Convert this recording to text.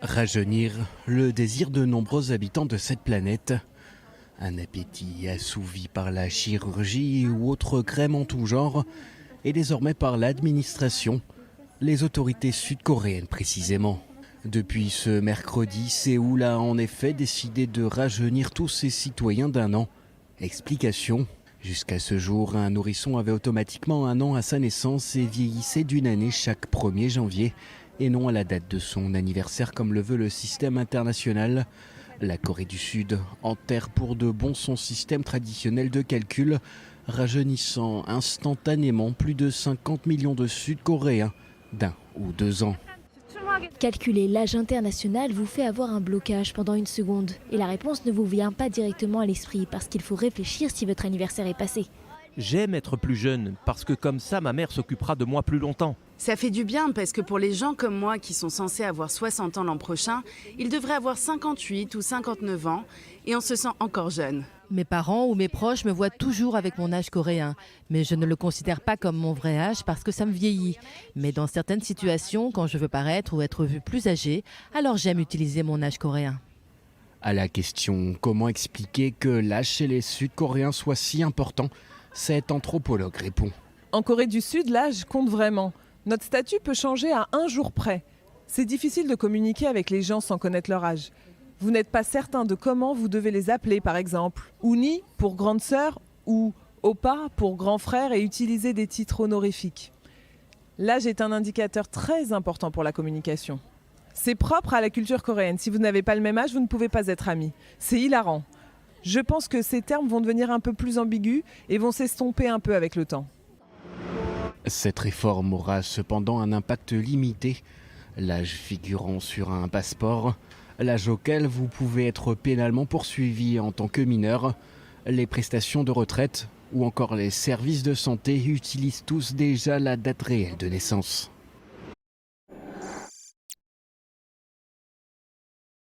Rajeunir, le désir de nombreux habitants de cette planète. Un appétit assouvi par la chirurgie ou autre crème en tout genre, et désormais par l'administration, les autorités sud-coréennes précisément. Depuis ce mercredi, Séoul a en effet décidé de rajeunir tous ses citoyens d'un an. Explication. Jusqu'à ce jour, un nourrisson avait automatiquement un an à sa naissance et vieillissait d'une année chaque 1er janvier, et non à la date de son anniversaire comme le veut le système international. La Corée du Sud enterre pour de bon son système traditionnel de calcul, rajeunissant instantanément plus de 50 millions de Sud-Coréens d'1 ou 2 ans. Calculer l'âge international vous fait avoir un blocage pendant une seconde. Et la réponse ne vous vient pas directement à l'esprit parce qu'il faut réfléchir si votre anniversaire est passé. J'aime être plus jeune parce que comme ça ma mère s'occupera de moi plus longtemps. Ça fait du bien parce que pour les gens comme moi qui sont censés avoir 60 ans l'an prochain, ils devraient avoir 58 ou 59 ans et on se sent encore jeune. Mes parents ou mes proches me voient toujours avec mon âge coréen, mais je ne le considère pas comme mon vrai âge parce que ça me vieillit. Mais dans certaines situations, quand je veux paraître ou être vue plus âgée, alors j'aime utiliser mon âge coréen. À la question comment expliquer que l'âge chez les Sud-Coréens soit si important, cet anthropologue répond. En Corée du Sud, l'âge compte vraiment. Notre statut peut changer à un jour près. C'est difficile de communiquer avec les gens sans connaître leur âge. Vous n'êtes pas certain de comment vous devez les appeler, par exemple. Uni pour grande sœur ou Oppa pour grand frère et utiliser des titres honorifiques. L'âge est un indicateur très important pour la communication. C'est propre à la culture coréenne. Si vous n'avez pas le même âge, vous ne pouvez pas être amis. C'est hilarant. Je pense que ces termes vont devenir un peu plus ambigus et vont s'estomper un peu avec le temps. Cette réforme aura cependant un impact limité. L'âge figurant sur un passeport, l'âge auquel vous pouvez être pénalement poursuivi en tant que mineur, les prestations de retraite ou encore les services de santé utilisent tous déjà la date réelle de naissance.